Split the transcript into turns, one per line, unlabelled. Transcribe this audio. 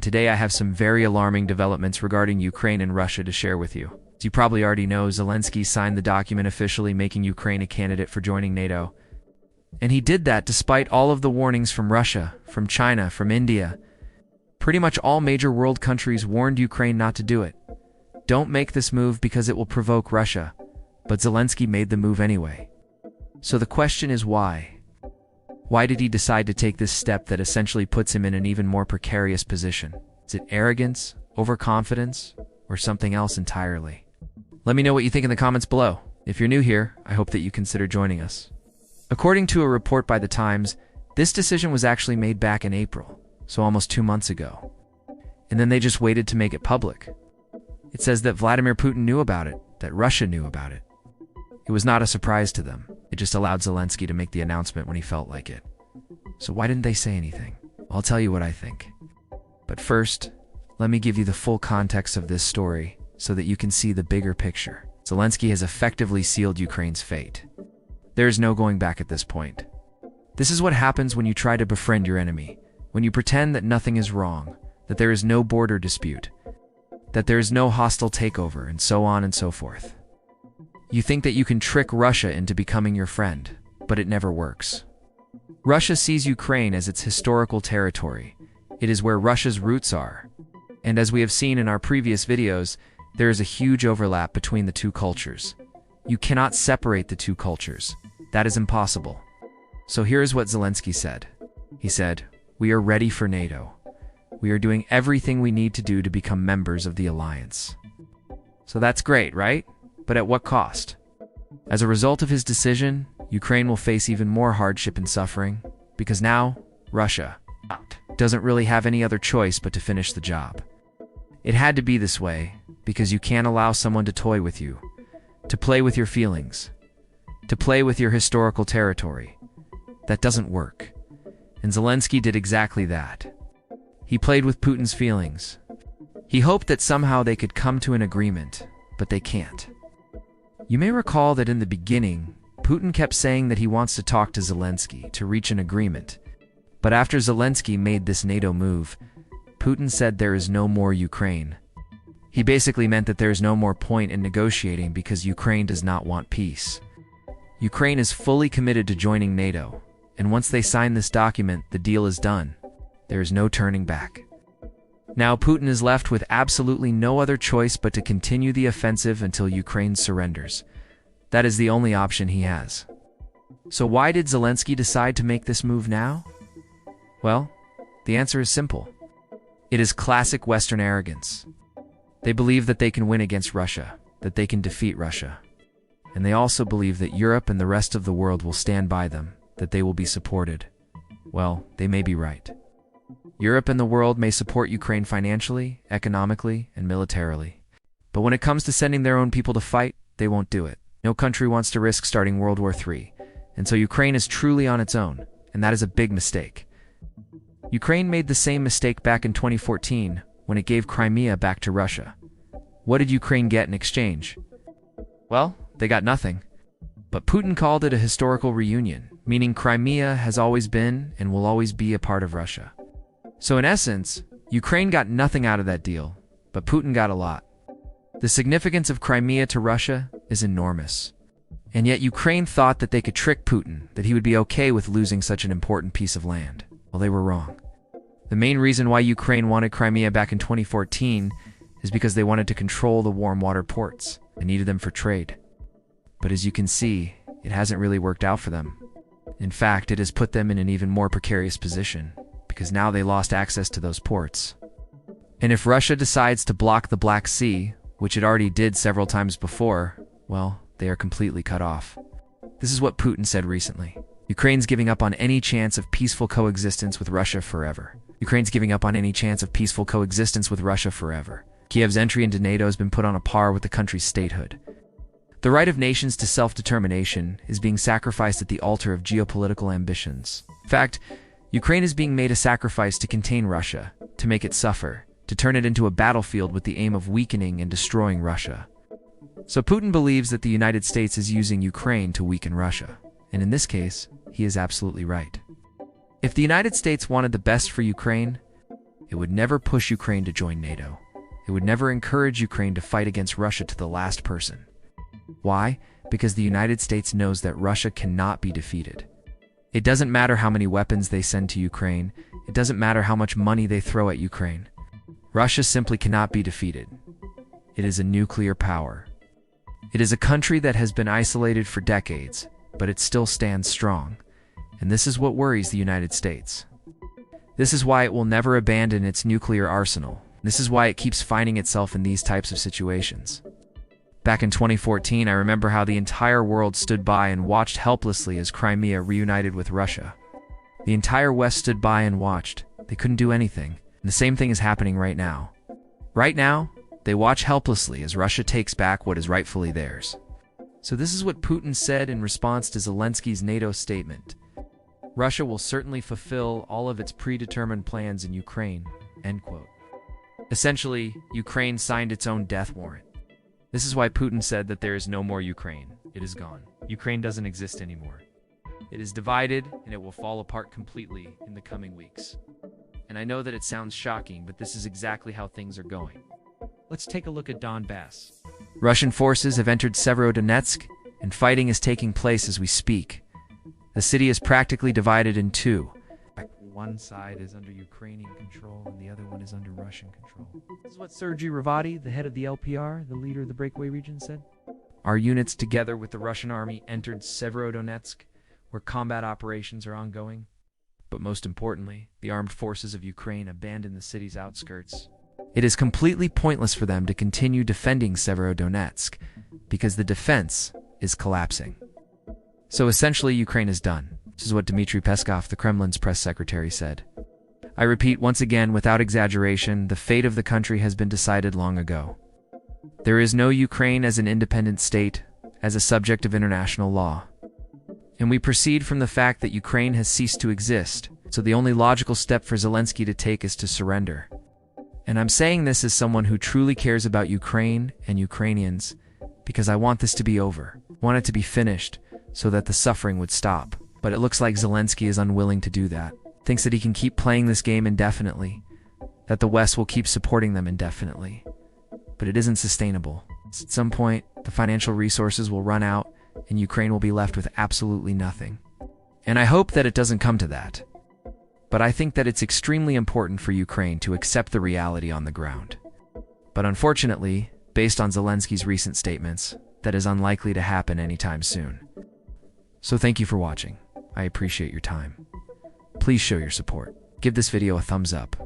today I have some very alarming developments regarding Ukraine and Russia to share with you. As you probably already know, Zelensky signed the document officially making Ukraine a candidate for joining NATO. And he did that despite all of the warnings from Russia, from China, from India. Pretty much all major world countries warned Ukraine not to do it. Don't make this move because it will provoke Russia. But Zelensky made the move anyway. So the question is why? Why did he decide to take this step that essentially puts him in an even more precarious position? Is it arrogance, overconfidence, or something else entirely? Let me know what you think in the comments below. If you're new here, I hope that you consider joining us. According to a report by The Times, this decision was actually made back in April, so almost 2 months ago. And then they just waited to make it public. It says that Vladimir Putin knew about it, that Russia knew about it. It was not a surprise to them. It just allowed Zelensky to make the announcement when he felt like it. So why didn't they say anything? I'll tell you what I think. But first, let me give you the full context of this story so that you can see the bigger picture. Zelensky has effectively sealed Ukraine's fate. There is no going back at this point. This is what happens when you try to befriend your enemy, when you pretend that nothing is wrong, that there is no border dispute, that there is no hostile takeover, and so on and so forth. You think that you can trick Russia into becoming your friend, but it never works. Russia sees Ukraine as its historical territory. It is where Russia's roots are. And as we have seen in our previous videos, there is a huge overlap between the two cultures. You cannot separate the two cultures. That is impossible. So here is what Zelensky said. He said, "We are ready for NATO. We are doing everything we need to do to become members of the alliance." So that's great, right? But at what cost? As a result of his decision, Ukraine will face even more hardship and suffering, because now, Russia doesn't really have any other choice but to finish the job. It had to be this way, because you can't allow someone to toy with you, to play with your feelings, to play with your historical territory. That doesn't work. And Zelensky did exactly that. He played with Putin's feelings. He hoped that somehow they could come to an agreement, but they can't. You may recall that in the beginning, Putin kept saying that he wants to talk to Zelensky to reach an agreement. But after Zelensky made this NATO move, Putin said there is no more Ukraine. He basically meant that there is no more point in negotiating because Ukraine does not want peace. Ukraine is fully committed to joining NATO, and once they sign this document, the deal is done. There is no turning back. Now Putin is left with absolutely no other choice but to continue the offensive until Ukraine surrenders. That is the only option he has. So why did Zelensky decide to make this move now? Well, the answer is simple. It is classic Western arrogance. They believe that they can win against Russia, that they can defeat Russia. And they also believe that Europe and the rest of the world will stand by them, that they will be supported. Well, they may be right. Europe and the world may support Ukraine financially, economically, and militarily. But when it comes to sending their own people to fight, they won't do it. No country wants to risk starting World War III, and so Ukraine is truly on its own, and that is a big mistake. Ukraine made the same mistake back in 2014 when it gave Crimea back to Russia. What did Ukraine get in exchange? Well, they got nothing. But Putin called it a historical reunion, meaning Crimea has always been and will always be a part of Russia. So in essence, Ukraine got nothing out of that deal, but Putin got a lot. The significance of Crimea to Russia is enormous. And yet Ukraine thought that they could trick Putin, that he would be okay with losing such an important piece of land. Well, they were wrong. The main reason why Ukraine wanted Crimea back in 2014 is because they wanted to control the warm water ports and needed them for trade. But as you can see, it hasn't really worked out for them. In fact, it has put them in an even more precarious position, because now they lost access to those ports. And if Russia decides to block the Black Sea, which it already did several times before, well, they are completely cut off. This is what Putin said recently. Ukraine's giving up on any chance of peaceful coexistence with Russia forever. Ukraine's giving up on any chance of peaceful coexistence with Russia forever. Kiev's entry into NATO has been put on a par with the country's statehood. The right of nations to self-determination is being sacrificed at the altar of geopolitical ambitions. In fact, Ukraine is being made a sacrifice to contain Russia, to make it suffer, to turn it into a battlefield with the aim of weakening and destroying Russia. So Putin believes that the United States is using Ukraine to weaken Russia, and in this case, he is absolutely right. If the United States wanted the best for Ukraine, It would never push Ukraine to join NATO. It would never encourage Ukraine to fight against Russia to the last person. Why? Because the United States knows that Russia cannot be defeated. It doesn't matter how many weapons they send to Ukraine. It doesn't matter how much money they throw at Ukraine. Russia simply cannot be defeated. It is a nuclear power. It is a country that has been isolated for decades, but it still stands strong. And this is what worries the United States. This is why it will never abandon its nuclear arsenal. This is why it keeps finding itself in these types of situations. Back in 2014, I remember how the entire world stood by and watched helplessly as Crimea reunited with Russia. The entire West stood by and watched. They couldn't do anything. And the same thing is happening right now. Right now, they watch helplessly as Russia takes back what is rightfully theirs. So this is what Putin said in response to Zelensky's NATO statement. Russia will certainly fulfill all of its predetermined plans in Ukraine, end quote. Essentially, Ukraine signed its own death warrant. This is why Putin said that there is no more Ukraine. It is gone. Ukraine doesn't exist anymore. It is divided, and it will fall apart completely in the coming weeks. And I know that it sounds shocking, but this is exactly how things are going. Let's take a look at Donbass. Russian forces have entered Severodonetsk, and fighting is taking place as we speak. The city is practically divided in two. One side is under Ukrainian control, and the other one is under Russian control. This is what Sergei Ravati, the head of the LPR, the leader of the breakaway region, said. Our units, together with the Russian army, entered Severodonetsk, where combat operations are ongoing. But most importantly, the armed forces of Ukraine abandoned the city's outskirts. It is completely pointless for them to continue defending Severodonetsk, because the defense is collapsing. So essentially, Ukraine is done. This is what Dmitry Peskov, the Kremlin's press secretary, said. I repeat once again, without exaggeration, the fate of the country has been decided long ago. There is no Ukraine as an independent state, as a subject of international law. And we proceed from the fact that Ukraine has ceased to exist, so the only logical step for Zelensky to take is to surrender. And I'm saying this as someone who truly cares about Ukraine and Ukrainians, because I want this to be over. I want it to be finished, so that the suffering would stop. But it looks like Zelensky is unwilling to do that. Thinks that he can keep playing this game indefinitely, that the West will keep supporting them indefinitely. But it isn't sustainable. At some point, the financial resources will run out, and Ukraine will be left with absolutely nothing. And I hope that it doesn't come to that. But I think that it's extremely important for Ukraine to accept the reality on the ground. But unfortunately, based on Zelensky's recent statements, that is unlikely to happen anytime soon. So thank you for watching. I appreciate your time. Please show your support. Give this video a thumbs up.